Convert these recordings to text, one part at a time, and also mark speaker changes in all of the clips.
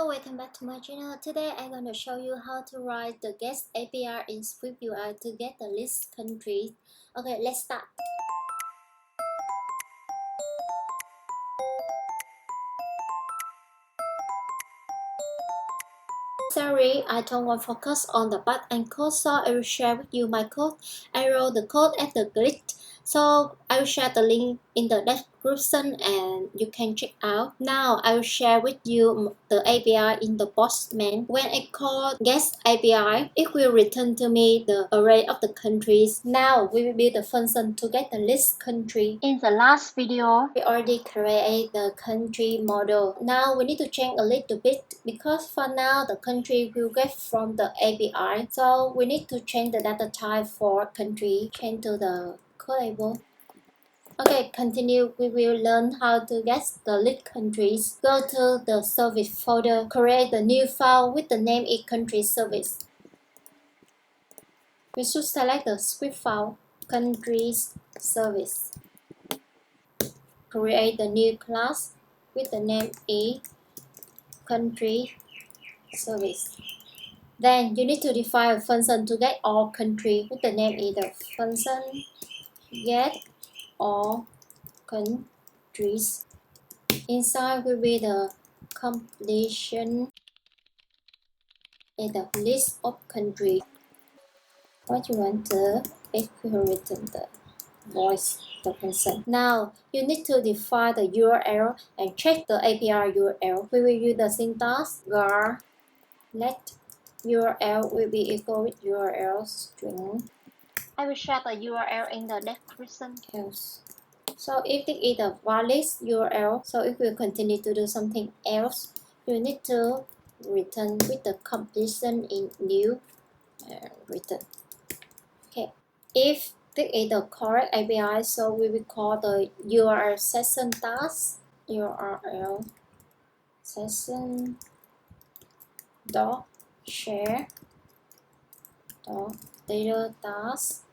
Speaker 1: welcome back to my channel. Today I'm going to show you how to write the guest API in SwiftUI to get the list countries. Okay, let's start. Sorry, I don't want to focus on the back-end code, so I will share with you my code. I wrote the code at the glitch, so I will share the link in the description and you can check out. Now I will share with you the API in the Postman. When I call guest API, it will return to me the array of the countries. Now we will build the function to get the list country. In the last video, we already created the country model. Now we need to change a little bit because for now the country will get from the API. So we need to change the data type for country. Change to the code label. Okay, continue. We will learn how to get the list countries. Go to the service folder, create a new file with the name is country service. We should select the script file, countries service. Create the new class with the name is country service. Then you need to define a function to get all country with the name is the function get all countries. Inside will be the completion and the list of countries. What you want to equate the voice the function. Now you need to define the URL and check the API URL. We will use the syntax var let URL will be equal with URL string. I will share the URL in the description. Else. So if it is a valid URL, so it will continue to do something else. You need to return with the completion in new return. Okay. If this is the correct API, so we will call the URL session task URL session dot share dot data task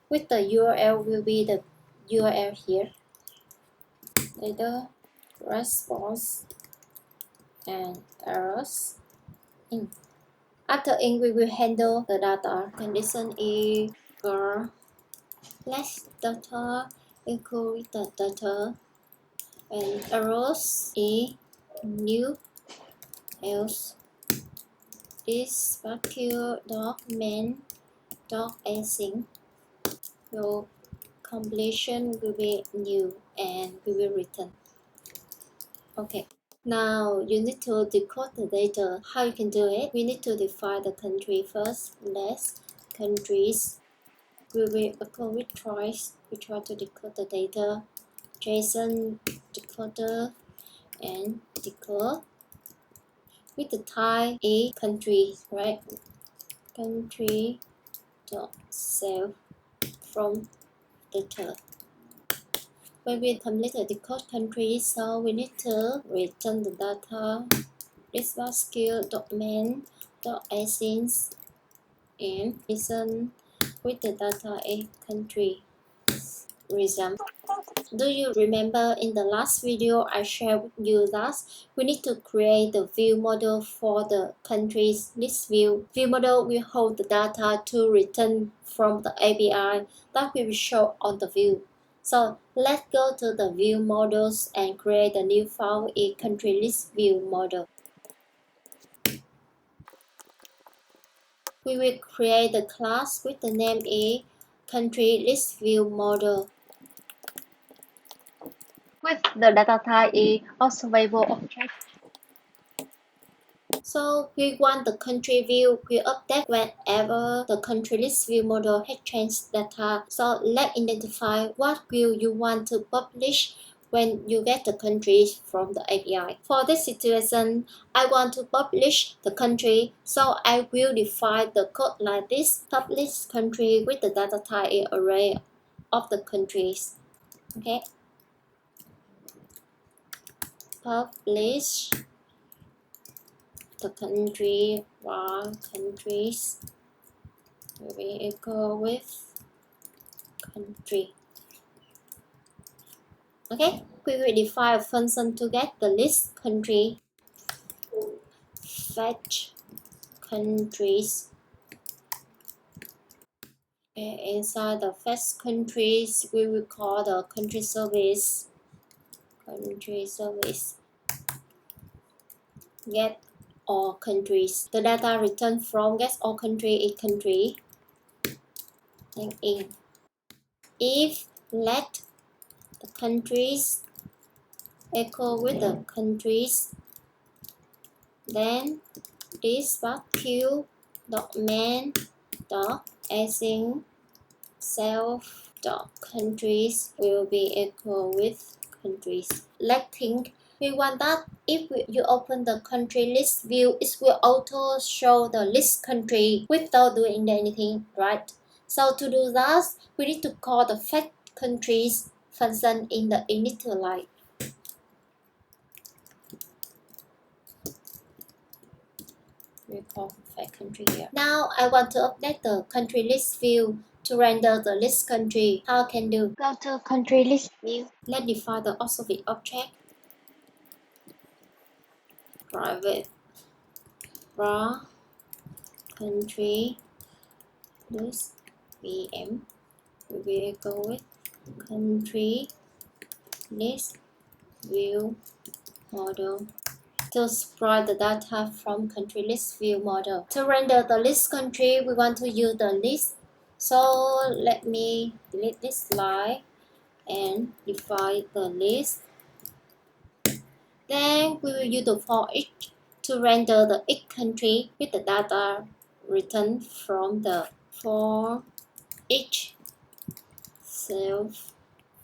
Speaker 1: with the URL will be the URL here, data response and errors in. After in, we will handle the data. Condition is girl less data equal with the data and errors is new else this vacuum dot main dot async. So completion will be new and we will return. Okay. Now you need to decode the data. How you can do it? We need to define the country first. Less countries. We will equal with choice. We try to decode the data. JSON decoder and decode with the type a country, right? Country dot self from data. When we complete the decode country, so we need to return the data. This was skill.main.async and listen with the data a country. Resume. Do you remember in the last video I shared with you that we need to create the view model for the countries list view. View model will hold the data to return from the API that will show on the view. So let's go to the view models and create a new file in country list view model. We will create the class with the name is country list view model. With the data type is observable object. So we want the country view will update whenever the country list view model has changed data. So let's identify what view you want to publish when you get the countries from the API. For this situation, I want to publish the country, so I will define the code like this. Publish country with the data type is array of the countries. Okay. Publish the country var countries will be equal with country. Okay, we will define a function to get the list country. fetch countries. Okay, inside the fetch countries, we will call the country service. Country service. Get all countries. The data returned from get all country is country. And in. If let the countries echo with the countries, then this q dot main dot async self dot countries will be equal with countries. Let's think. We want that if you open the country list view, it will auto show the list country without doing anything, right? So to do that, we need to call the fetch countries function in the initialize. We call fetch country here. Now I want to update the country list view to render the list country. How can do? Go to country list view. Let's define the obsolete object. Private raw country list VM will be equal with country list view model to sprite the data from country list view model. To render the list country, we want to use the list. So let me delete this slide and define the list. Then we will use the for each to render the each country with the data returned from the for each self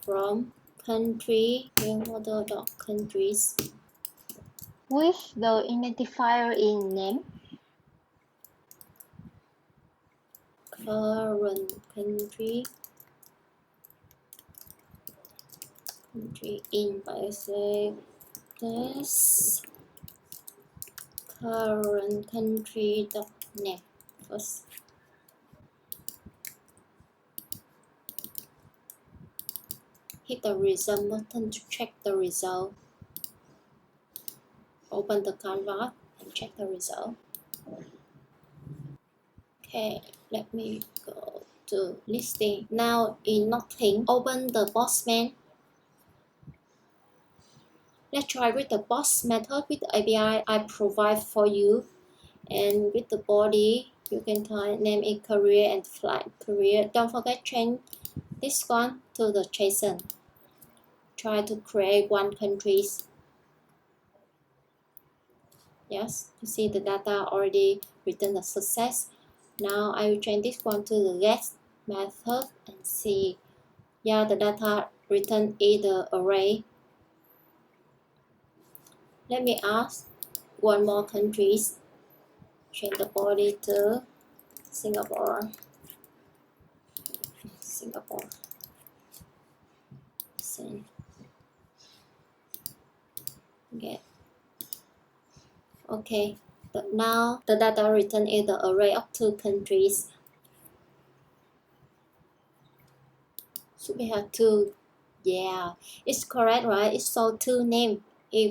Speaker 1: from country model.countries with the identifier in name, current country in by say this current country dot name first. Hit the result button to check the result. Open the canvas and check the result. Okay, let me go to listing. Now in nothing, open the box main. Let's try with the box method with the API I provide for you. And with the body, you can type name it career and flight career. Don't forget change this one to the JSON. Try to create one country. Yes, you see the data already written a success. Now I will change this one to the get method and see. Yeah, the data written is the array. Let me ask one more countries. Change the body to Singapore. Singapore. Send. Get. Okay. Now the data written is the array of two countries. So we have two. Yeah, it's correct, right? It's so two names.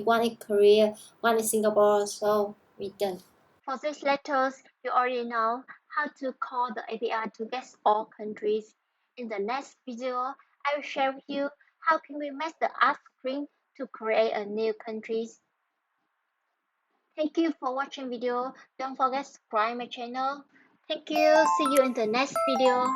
Speaker 1: One is Korea, one is Singapore. So we done. For these letters, you already know how to call the API to get all countries. In the next video, I will share with you how can we make the app screen to create a new countries. Thank you for watching video. Don't forget to subscribe my channel. Thank you. See you in the next video.